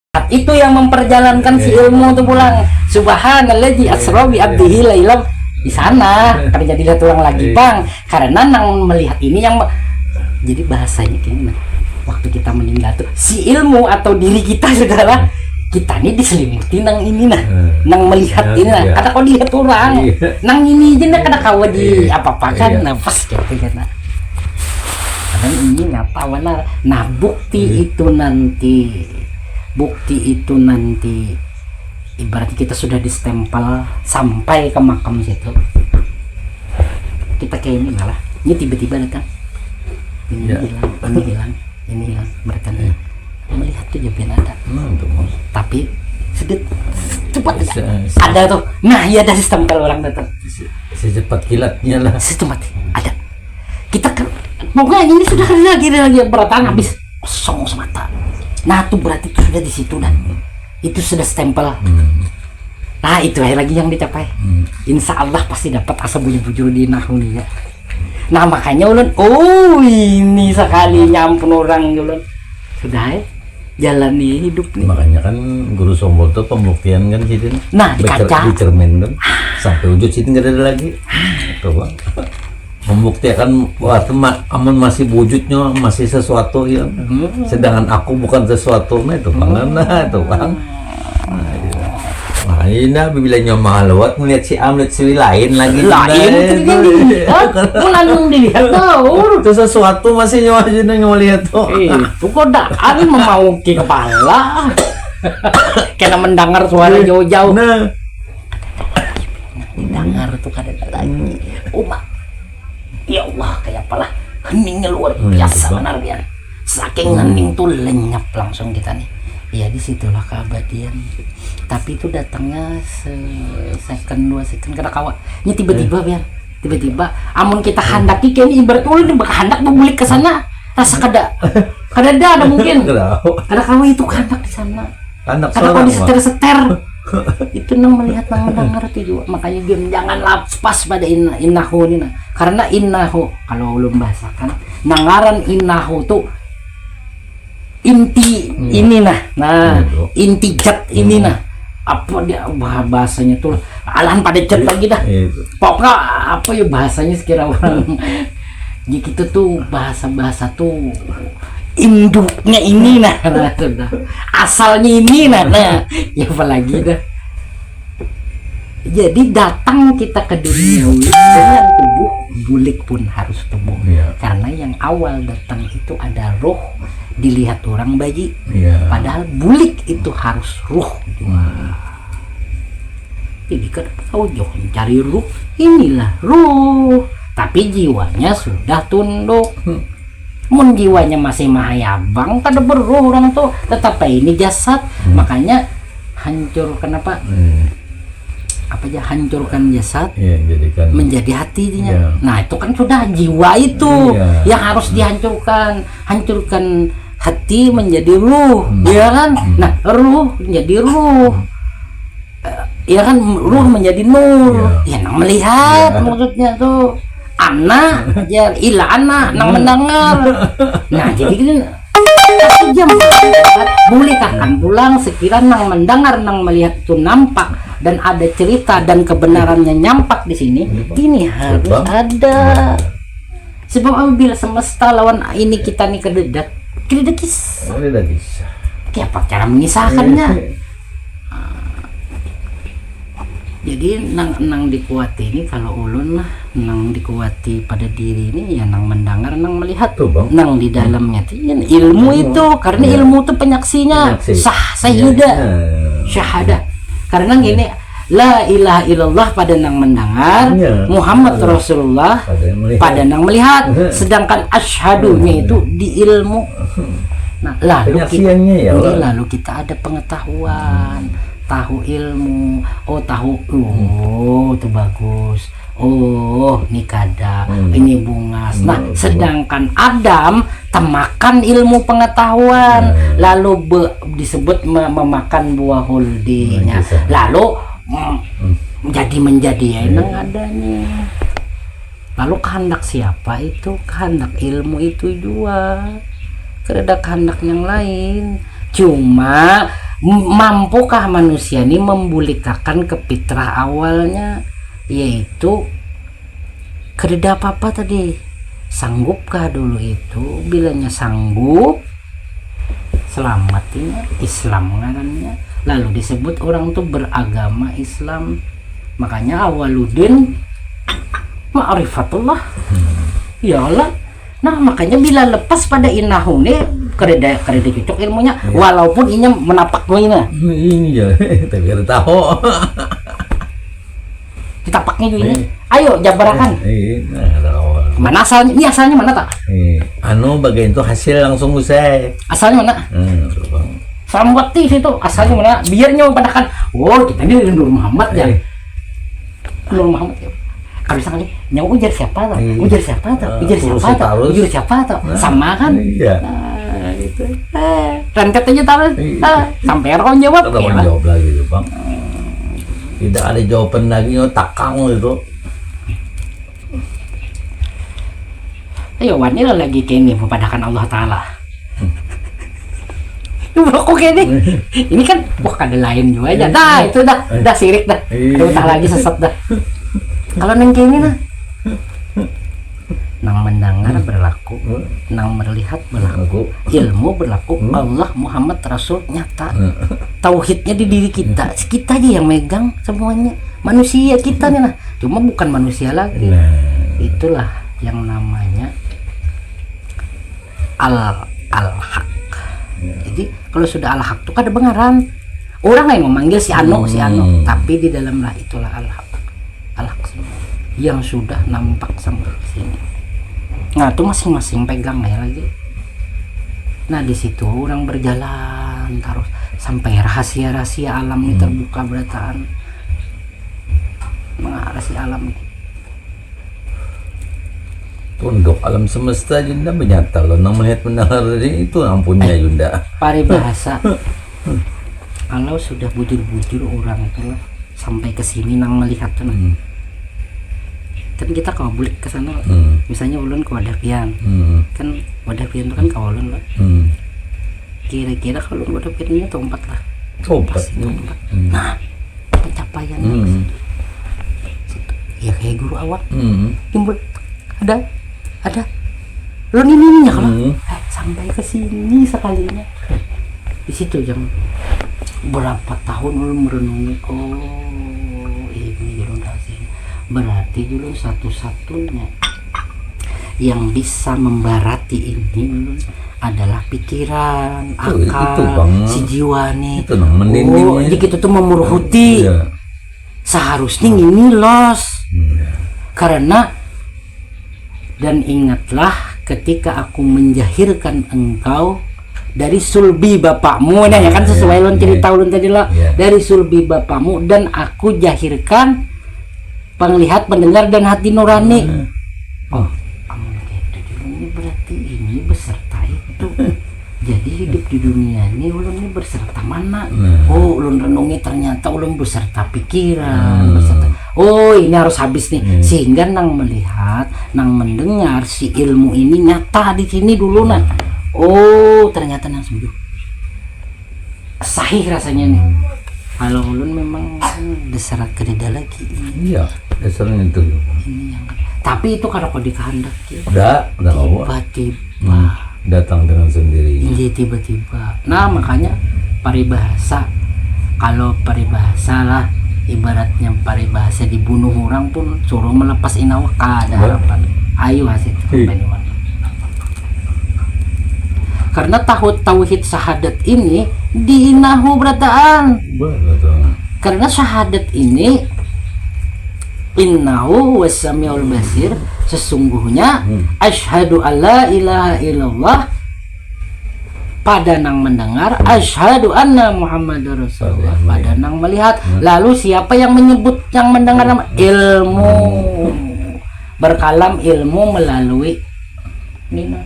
Itu yang memperjalankan si ilmu itu pulang. Subhanalladzi asra bi abdihi lailam di sana kerja dilihat ulang lagi bang, karena nang melihat ini yang jadi bahasanya gini, waktu kita meninggal tuh si ilmu atau diri kita saudara kita nih diselimuti nang ini nang melihat ini kata kau dilihat orang nang ini aja nah kada kau di apa-apakan nafas gitu kan. Karena ini nyata benar. Nah bukti itu nanti ibarat kita sudah distempel sampai ke makam situ, kita kayak ini malah ini tiba-tiba datang ini hilang mereka melihat tuh jawaban ada tapi sedikit cepat ada tuh. Nah ya dari stempel orang datang secepat kilatnya lah, secepat ada kita kan pokoknya ini sudah lagi beratan habis kosong semata. Nah tuh berarti itu sudah di situ dan itu sudah stempel. Nah itu lagi yang dicapai. Insya Allah pasti dapat asa bujur di nahu nih ya. Nah makanya ulun ini sekali nyampun orang ulun sudah jalani hidup nih. Makanya kan Guru Sombol tuh pembuktian kan situ. Nah di kaca di cermin kan sampai wujud situ nggak ada lagi. Coba membuktikan wah amun masih wujudnya masih sesuatu yang sedangkan aku bukan sesuatu itu bang. Nah itu bang nah ini bilangnya malawat melihat si Amlet si lain lagi langsung dilihat tahu itu sesuatu masih nyawa lihat tuh itu kodaan memauki kepala karena mendengar suara jauh-jauh. Nah mendengar tuh kadang lagi ya Allah kayak apalah heningnya luar biasa benar ya. Saking hening tuh lenyap langsung kita nih. Ya disitulah keabadian. Tapi itu datangnya second 2 second kada kawa. Ini tiba-tiba biar tiba-tiba. Amun kita handaki kayaknya ibarat ulun hendak membulik ke sana. Rasa kada ada mungkin. Kada kawa itu hendak di sana. Kada kawa di seter-seter. Itu nang melihat nang mendengar itu juga. Makanya dia jangan lepas pada innahu ini karena innahu kalau belum bahasakan nangaran innahu tuh inti ini nah inti jat ini nah apa dia bahasanya tuh alahan pada jat lagi dah pokoknya apa ya bahasanya sekira orang gitu tuh bahasa tuh induknya ini nah asalnya ini nah ya apalagi dah. Jadi datang kita ke dunia dengan tubuh bulik pun harus tubuh karena yang awal datang itu ada roh dilihat orang bayi padahal bulik itu harus ruh jadi kan tahu jauh mencari ruh inilah ruh tapi jiwanya sudah tunduk. Mun jiwanya masih mahayabang kada berruh orang tuh tetap ini jasad makanya hancur kenapa apa aja hancurkan jasad menjadi hatinya. Nah itu kan sudah jiwa itu yang harus dihancurkan. Hancurkan hati menjadi ruh ya kan. Nah ruh menjadi ruh ya kan ruh menjadi nur ya nang melihat maksudnya tuh anak ya ila anak nang mendengar. Nah jadi gini jam boleh akan pulang sekiranya nang mendengar nang melihat itu nampak dan ada cerita dan kebenarannya nyampak di sini ini harus ada sebab apabila semesta lawan ini kita nih kededak apa cara mengisahkannya. Jadi nang dikuati ini kalau ulun lah nang dikuati pada diri ini ya nang mendengar nang melihat nang di dalamnya itu ilmu itu karena ilmu itu penyaksinya syahada karena gini la ilaha illallah pada nang mendengar Muhammad Rasulullah pada nang melihat sedangkan asyhadunya itu di ilmu. Nah lalu kita ada pengetahuan tahu ilmu tahu itu bagus ini kada ini bungas. Nah sedangkan Adam temakan ilmu pengetahuan lalu disebut memakan buah huldinya lalu menjadi enang adanya. Lalu kehendak siapa itu? Kehendak ilmu itu juga kehendak yang lain. Cuma Mampukah manusia ini membulikakan ke fitrah awalnya, yaitu kerida apa tadi? Sanggupkah dulu itu? Bilanya sanggup, selamatinya Islam ngarannya. Lalu disebut orang tuh beragama Islam. Makanya awaludin ma'rifatullah. Iyalah. Nah makanya bila lepas pada inahum nih kereda cocok ilmunya, walaupun inya menapak ini Ini ya, tapi ada tahu. ditapaknya juga ini. Ayo jabarakan. Mana asalnya? Ini asalnya mana tak? Anu bagian itu hasil langsung usai. Asalnya mana? Samwati situ asalnya mana? Biarnya padakan. Oh kita ini Nur Muhammad ya. Nur Muhammad ya. Kalau misalnya nyawa ujar siapa tak? Ujar siapa tak? Ujar siapa tak? Ujar siapa tak? Sama kan? Iya. Itu. Dan katanya tahu. Sampai orang jawab. Tidak jawab lagi tuh bang. Tidak ada jawaban lagi, takang itu. Ayo wanita lagi kini mempadahkan Allah Ta'ala. Kok gini? Ini kan wah ada lain juga aja. Dah itu dah sirik dah. Udah lagi sesat dah. Kalau neng kini nah, nang mendengar berlaku, nang melihat berlaku, ilmu berlaku, Allah Muhammad Rasul nyata. Tauhidnya di diri kita, kita aja yang megang semuanya. Manusia kita nih nah, cuma bukan manusia lagi. Itulah yang namanya al-haq. Jadi kalau sudah al-haq itu kan ada bengaran. Orang yang memanggil si Ano, tapi di dalamlah itulah al-haq. Al-haq semua yang sudah nampak sampai sini. Nah, itu masing-masing pegang ya lagi. Nah, di situ orang berjalan terus sampai rahasia-rahasia alam ini terbuka berataan. Rahasia alam ini. Untuk alam semesta Yunda menyata loh, nang melihat mendengar itu ampunnya Yunda. Paribahasa. Kalau sudah bujur-bujur orang itu lah, sampai ke sini nang melihat tuh. Kan kita kalau balik ke sana, misalnya ulun ke Wadapian, kan Wadapian itu kan kawalun lah. Kira-kira kalau Wadapian ini tempat lah. Tempat. Nah, pencapaian situ. Ya kayak guru awak, timbul ada. Ulun ini kalau sampai ke sini sekalinya. Di situ yang berapa tahun ulun merenungi, ini ulun kasih. Berarti dulu satu-satunya yang bisa membarati ini dulu adalah pikiran, akal, si jiwa nih. Jadi kita tuh memurhuti. Seharusnya ini los. Karena dan ingatlah ketika aku menjahirkan engkau dari sulbi bapakmu, nah ya kan sesuai ulun cerita ulun tadi lah, dari sulbi bapakmu dan aku jahirkan penglihat, pendengar dan hati nurani. Ini berarti ini beserta itu. Jadi hidup di dunia ini ulun ini berserta mana? Ulun renungi ternyata ulun beserta pikiran, beserta. Ini harus habis nih. Sehingga nang melihat, nang mendengar si ilmu ini nyata di sini dulu nah. Ternyata nang sembuh. Sahih rasanya nih. Kalau ulun memang desarat kerida lagi. Iya, dasarnya itu. Ini yang tapi itu kalau kau dikehendaki. Tiba-tiba datang dengan sendirinya. Iya tiba-tiba. Nah makanya paribahasa. Kalau paribahasa lah, ibaratnya paribahasa dibunuh orang pun suruh melepas inawak ada harapan. Ayo hasil penyuan. Karena tauhid syahadat ini diinahu berataan. Karena syahadat ini innahu wasamiul basir, sesungguhnya asyhadu alla ilaha illallah, pada nang mendengar, asyhadu anna muhammadar rasulullah, pada nang melihat. Lalu siapa yang menyebut yang mendengar nama? Ilmu, berkalam ilmu melalui Nina.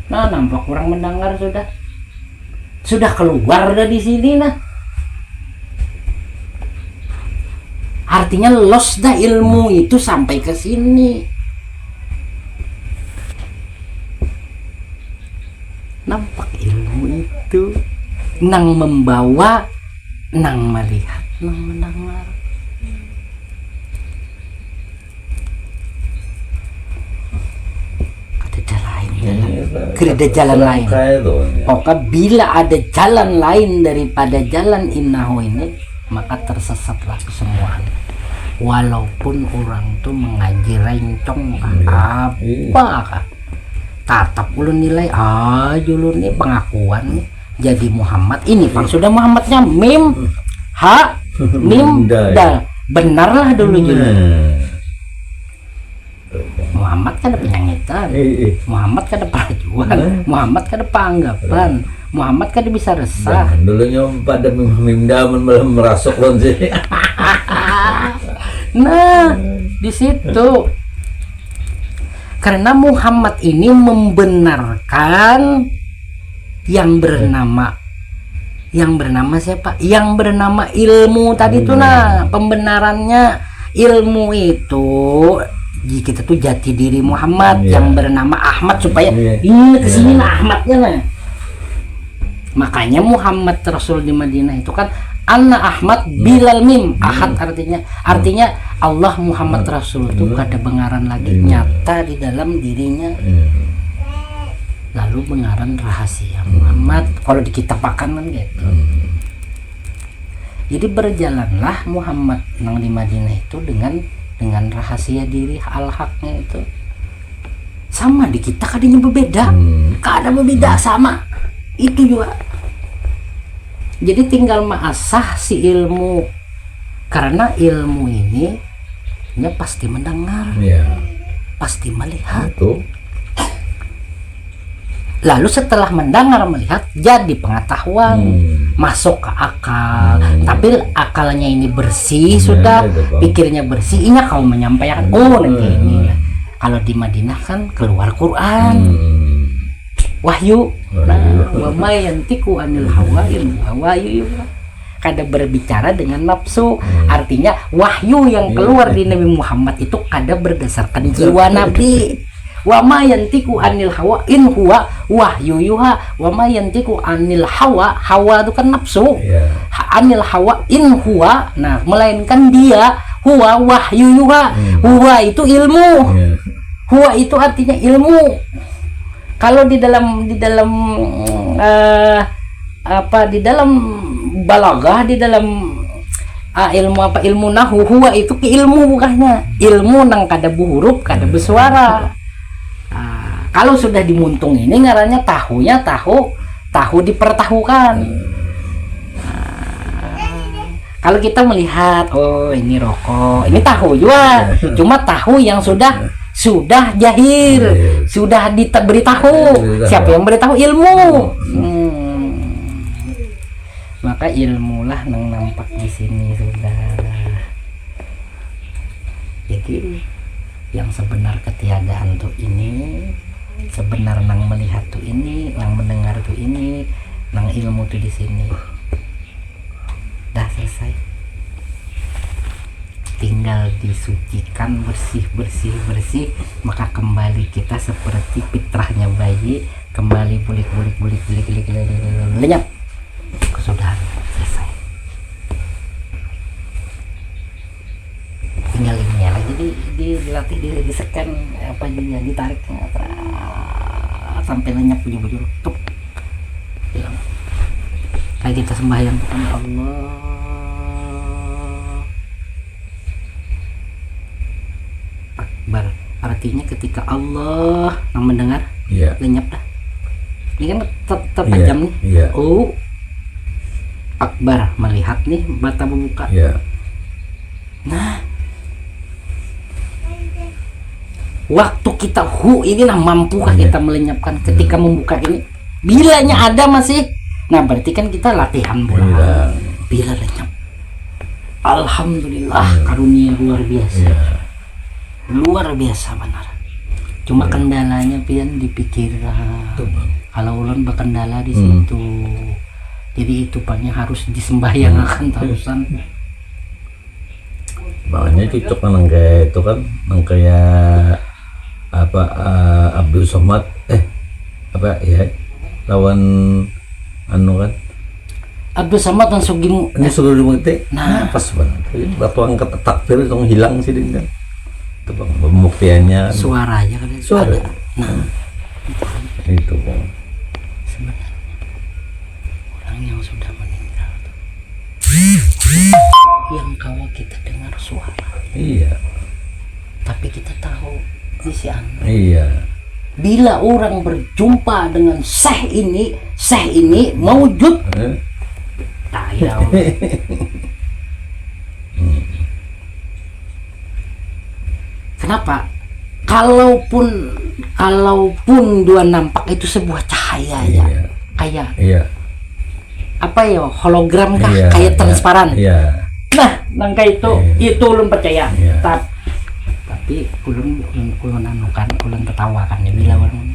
Nah, nampak orang mendengar sudah keluar dari sini nah. Artinya los dah ilmu itu sampai ke sini. Nampak ilmu itu nang membawa, nang melihat, nang mendengar. Ada lain ada jalan lain. Pokoknya bila ada jalan lain daripada jalan innahu ini, maka tersesatlah kesemuanya. Walaupun orang tuh mengaji rencong apa tatap ulun nilai ulun nih pengakuan nih jadi Muhammad ini bang sudah Muhammadnya mim ha mim dal benarlah dulu julun. Muhammad kan ada penyanyitan, Muhammad kan ada perajuan, Muhammad kan ada panggapan, Muhammad kan bisa resah. Dulunya pada mimdaman malah merasuk sih. Nah, di situ karena Muhammad ini membenarkan yang bernama siapa? Yang bernama ilmu tadi tuh pembenarannya ilmu itu. Kita tuh jati diri Muhammad yang bernama Ahmad supaya ini kesini Ahmadnya nah. Makanya Muhammad Rasul di Madinah itu kan Anna Ahmad Bilal Mim Ahad artinya Allah Muhammad Rasul itu kada bengaran lagi nyata di dalam dirinya. Lalu bengaran rahasia Muhammad kalau di kitab akan kan gitu. Jadi berjalanlah Muhammad yang di Madinah itu dengan rahasia diri al-haknya itu sama di kita kadang berbeda, kadang berbeda sama itu juga. Jadi tinggal mengasah si ilmu karena ilmu ini pasti mendengar, pasti melihat. Lalu setelah mendengar melihat jadi pengetahuan, masuk ke akal. Tapi akalnya ini bersih sudah, pikirnya bersih. Ini kau menyampaikan nanti ini. Kalau di Madinah kan keluar Quran, wahyu. Wa ma yantiqu anil hawa in huwa wahyu. Kada berbicara dengan nafsu. Artinya wahyu yang keluar di Nabi Muhammad itu kada berdasarkan jiwa Nabi. Wa ma yantiqu anil hawa in huwa wahyu yuha. Wa ma yantiqu anil hawa itu kan nafsu. Anil hawa in huwa melainkan dia huwa wahyu yuha. Huwa itu ilmu. Huwa itu artinya ilmu. Kalau di dalam balaghah, di dalam ilmu nahu, huwa itu ke ilmu bukannya ilmu nang kada huruf kada bersuara. Kalau sudah dimuntung ini ngarannya tahu dipertahukan. Kalau kita melihat ini rokok, ini tahu juga, cuma tahu yang sudah jahir, sudah diberitahu. Siapa yang beritahu? Ilmu. Maka ilmulah yang nampak di sini sudah. Jadi yang sebenar ketiadaan tuh ini, sebenar nang melihat tuh ini, nang mendengar tuh ini, nang ilmu tuh di sini. Dah selesai. Tinggal disucikan bersih, maka kembali kita seperti fitrahnya bayi, kembali bulik lenyap. Kesudahan selesai. Tinggal ini ya lagi dilatih di scan apa juga ditarik sampai lenyap bujur tuh hilang. Kayak kita sembahyang kepada Allah Akbar, artinya ketika Allah yang mendengar lenyap dah. Ini kan terpajam nih. Akbar melihat nih mata membuka. Nah, waktu kita ini mampukah kita melenyapkan ketika membuka ini? Bilanya ada masih. Nah, berarti kan kita latihan bola. Bila lenyap. Alhamdulillah, karunia luar biasa. Luar biasa benar. Cuma kendalanya pian dipikiran. Kalau ulun berkendala di situ. Jadi itu banyak harus disembahyangkan terusan. Makanya cocok nang kayak itu kan, nang kayak apa Abdul Somad lawan anu kan Abdul Samad dan Sugeng. Ini sudah dimengerti. Nah. Pas banget. Batu angkat takbir dong hilang sih dia. Itu bang pembuktiannya. Suaranya kan Suara. ada. Nah, Itu bang. sebenarnya orang yang sudah meninggal tuh, yang kalau kita dengar suara, Iya. tapi kita tahu ini si anak. Iya. Bila orang berjumpa dengan syekh ini maujud, tahu. Kenapa? Kalaupun dua nampak itu sebuah cahaya ya, Iya. kayak Iya. apa ya, hologram kah, Iya, kayak iya, transparan. Iya. Nah, nangka itu ulun percaya. Iya. Tapi ulun anukan, ulun tertawakan ya bila orang.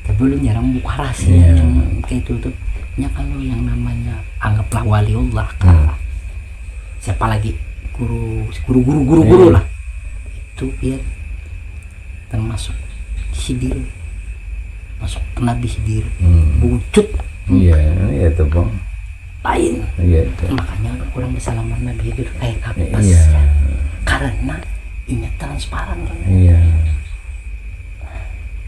Tapi ulun jarang buka rahasia Iya. yang kayak itu tuh. Ya kalau yang namanya anggaplah waliullah kah. Siapa lagi guru lah. Itu dia termasuk Khidir, masuk ke Nabi Khidir, wujud Iya. Iya itu bang. lain. Iya itu. Makanya orang bersalaman Nabi Khidir kayak kapas. Iya. Karena ini transparan kan. Iya.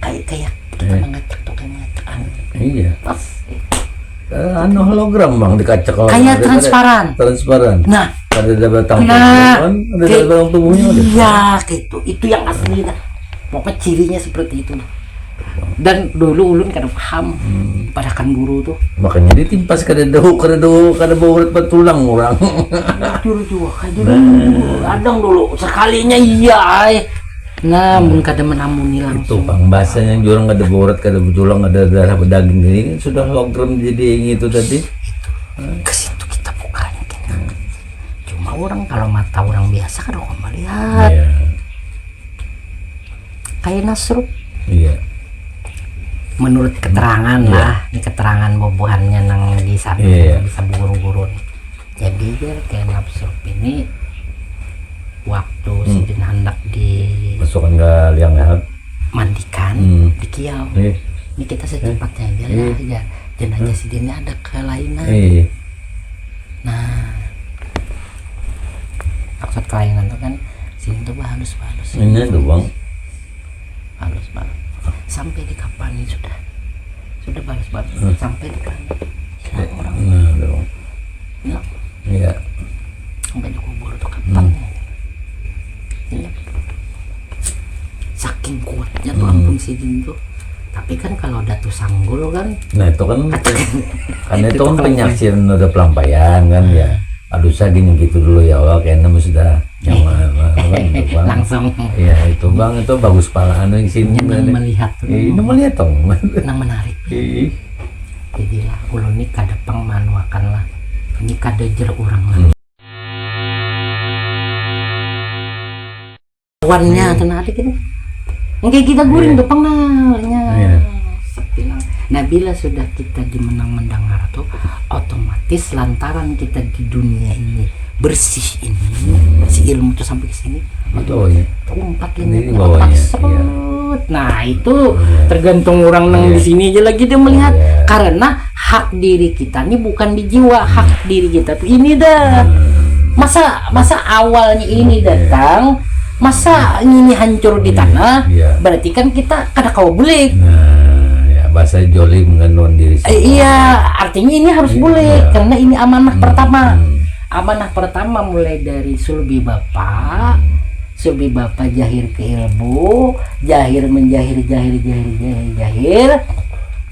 Kayak kita mengacak tuh, kayak mengacak angin. Iya. Pas. Anu hologram bang di kaca kalau Kayak transparan. Transparan. Nah, Ada batang nah, kan? Ada batang tubuhnya udah. iya, itu yang asli dah. Pokoknya cirinya seperti itu. Dan dulu ulun kada paham padakan guru tuh. Makanya ditimpas kada bau tulang orang. Jujur juga kayak dulu. Adang dulu sekalinya iya. Nah, mun kada menamuni Itu langsung. bang bahasanya jurang kada baurat kada tulang ada darah daging ini kan sudah hologram jadi yang itu tadi. Ke situ kita bukannya kita. Cuma orang kalau mata orang biasa kada kok melihat. Iya. Kayak Nasrul. Iya. Menurut keterangan lah, ini keterangan bobohannya nang di sana Iya. bisa guru-guru. Jadi dia kayak Nasrul ini waktu sidin hendak Masukkan ke liang lahat. dimandikan di kiau. Iya. Ini kita secepatnya aja lah ya. Jenazah sidinnya ada kelainan. Iya. Nah, maksud kelainan itu kan sini tuh halus. Ini tuh bang. Halus banget. Sampai di kapani sudah balas sampai di kapani. Hilang orang. Nah, tuh. Hilang. Iya. Sampai dikubur tuh kapan. Iya. Saking kuatnya tuh ampun sidin tuh. Tapi kan kalau Datu Sanggul kan, Nah itu kan karena itu kan Itu penyaksian udah pelampaian kan ya. Aduh saya gini gitu dulu ya Allah kayaknya sudah nyaman kan itu bang. langsung Iya itu bang itu bagus palaan yang sini. yang melihat tuh, Ini melihat dong. yang menarik. Ih. Jadilah ulun ini kada pangmanuakan lah. Ini kada jer orang lah. Kawannya tenarik gitu. Yang kayak kita guring depan nanya. Iya. Bilang. Nah bila sudah kita dimenang mendengar tuh, otomatis lantaran kita di dunia ini bersih ini, si ilmu tuh sampai ke sini, Oh iya. umpat Ini ini bawahnya, iya. Nah itu tergantung orang nang di sini aja lagi dia melihat. Iya. Karena hak diri kita ini bukan di jiwa, hak diri kita tuh ini dah. Masa awalnya ini datang, masa ini hancur di tanah, Iya. berarti kan kita kada kau boleh. Nah ya bahasa joli mengandung diri sendiri. Iya, artinya ini harus boleh Iya. karena ini amanah pertama. Amanah pertama mulai dari sulbi bapak jahir ke ilmu, jahir menjahir jahir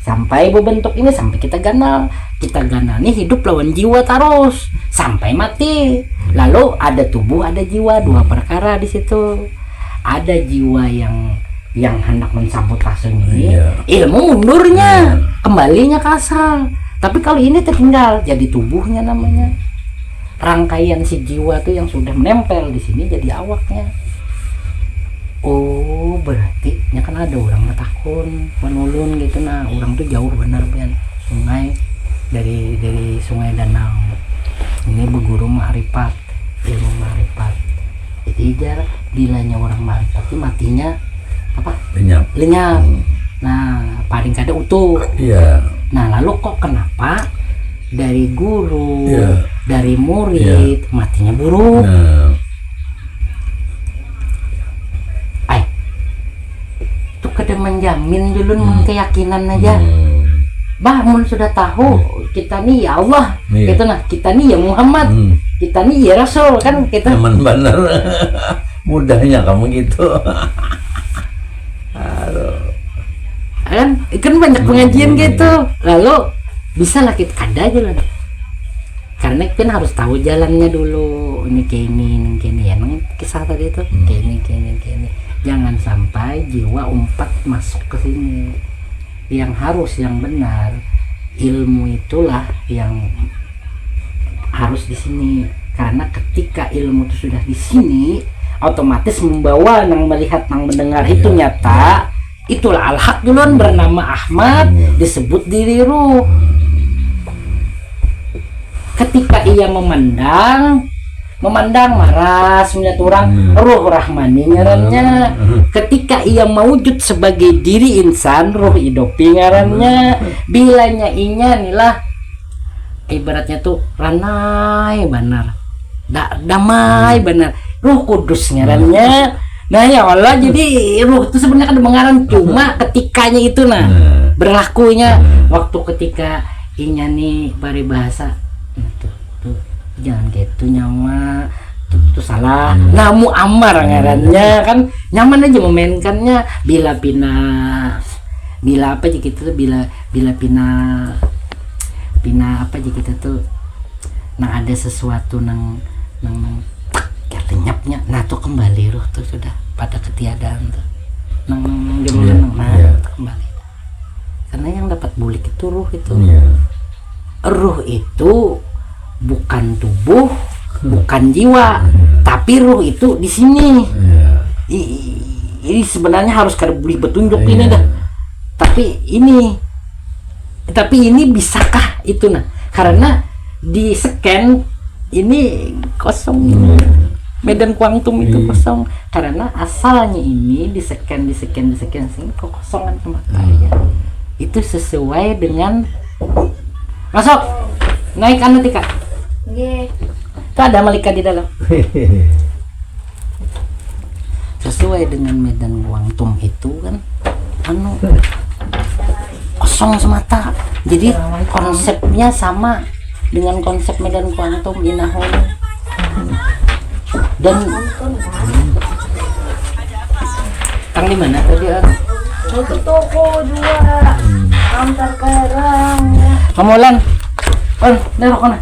sampai berbentuk ini, sampai kita ganal nih hidup lawan jiwa terus sampai mati. Lalu ada tubuh ada jiwa, dua perkara di situ. Ada jiwa yang hendak mensabotase ini, Iya. ilmu mundurnya, kembalinya ke asal. Tapi kalau ini tertinggal jadi tubuhnya namanya. Rangkaian si jiwa tuh yang sudah menempel di sini jadi awaknya. Oh berarti ya kan ada orang matakun menulun gitu. Nah orang tuh jauh benar pian sungai dari sungai danau ini berguru ma'rifat, ilmu ma'rifat. Jadi jar bilanya orang ma'rifat itu matinya apa Lenyap. Nah paling kada utuh. Iya. Nah lalu kok kenapa dari guru, Iya. dari murid, matinya buruk. Nah, Itu kada menjamin dulu keyakinan aja. Bah, mun sudah tahu kita nih ya Allah, Iya. gitu nah, kita nih ya Muhammad, kita nih ya Rasul kan kita. Teman bener. Mudahnya kamu gitu. Kan banyak pengajian gitu. Lalu bisa lah kita kada aja lah. Karena kan harus tahu jalannya dulu. Ini kayak ini ya. Nang kisah tadi itu kayak ini. Jangan sampai jiwa umpat masuk ke sini. Yang harus yang benar, ilmu itulah yang harus di sini. Karena ketika ilmu itu sudah di sini, otomatis membawa nang melihat nang mendengar itu nyata. Itulah al-haq duluan bernama Ahmad, disebut diri ruh. Ketika ia memandang maras melihat orang, ruh rahmani ngarannya. Ketika ia mewujud sebagai diri insan, ruh idopi ngarannya. Bilanya inya nilah ibaratnya tuh ranai benar, damai benar, ruh kudus ngarannya. Nah ya Allah, jadi ruh itu sebenarnya kan mengarang, cuma ketikanya itu nah berlakunya waktu ketika inya nih bahasa tuh jangan gitu nyawa tuh salah, namu amar ngarannya kan, nyaman aja memainkannya. Bila apa aja gitu tuh, bila pina apa aja kita tuh, nah ada sesuatu nang kayak lenyapnya, nah tuh kembali ruh tuh sudah pada ketiadaan tuh nang kembali. Karena yang dapat bulik itu ruh itu. Ruh itu bukan tubuh, bukan jiwa, tapi ruh itu di sini. Ini sebenarnya harus kada boleh petunjuk ini dah. Tapi ini bisakah itu nah? Karena di scan ini kosong. Medan kuantum itu kosong karena asalnya ini di scan sini kekosongan pemakaian. Itu sesuai dengan masuk naik anu tika. Itu ada malaikat di dalam. Sesuai dengan medan kuantum itu kan anu kosong semata. Jadi konsepnya sama dengan konsep medan kuantum di Nahwu. Dan tang di mana tadi? Ke toko dua antar kerang. Kamulan. Nerok mana?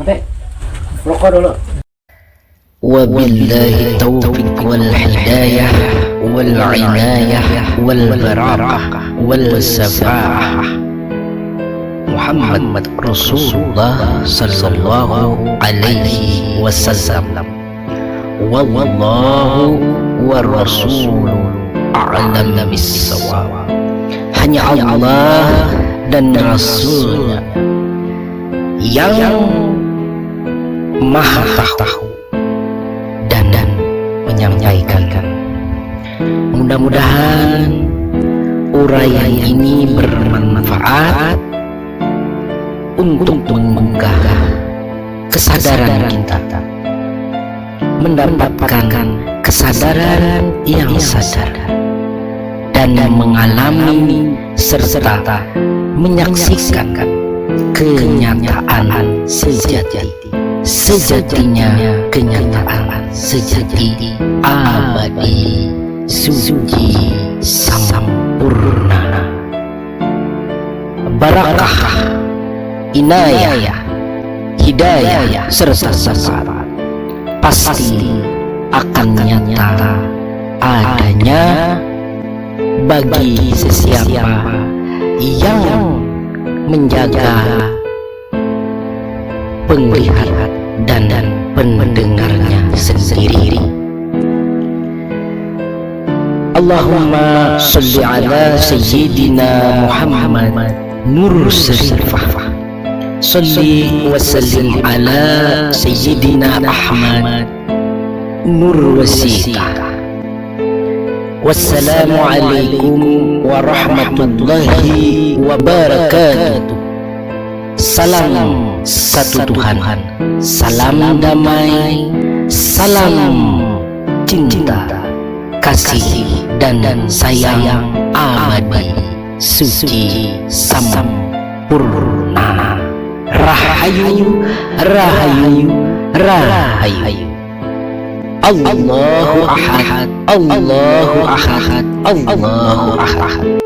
Oke. Rokok dulu. وبالله التوفيق والهداية والعناية والبراءة والسفاعة محمد رسول الله صلى الله عليه وسلم والله والرسول أعلم بالصواب. Hanya Allah dan Rasul yang Maha Tahu dan menyampaikan. Mudah-mudahan uraian ini bermanfaat untuk menggugah kesadaran kita, mendapatkan kesadaran yang sadar, dan mengalami serta menyaksikan kenyataan sejatinya kenyataan sejati abadi suci sempurna. Barakah, inayah, hidayah serta syafaat pasti akan nyata adanya bagi sesiapa yang menjaga penglihat dan pendengarnya sendiri. Allahumma salli ala sayyidina Muhammad nur syarifah. Salli wa sallim ala sayyidina Ahmad nur wasiqah. Wassalamu alaikum warahmatullahi wabarakatuh. salam satu Tuhan, salam damai, salam cinta, kasih dan sayang abadi, suci, sempurna. Rahayu, rahayu, rahayu. Allahu ahad, Allahu ahad, Allahu ahad.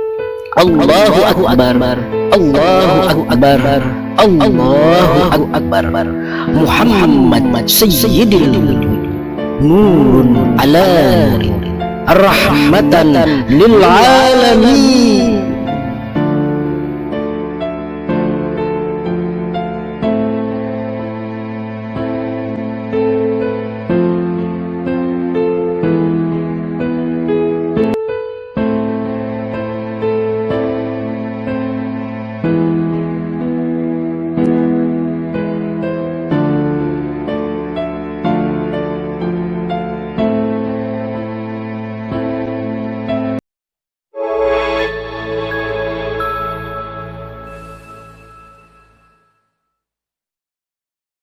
Allahu akbar, Allahu akbar, Allahu akbar. Muhammad sayyidil wujud, nurun ala nurin, rahmatan lil alamin.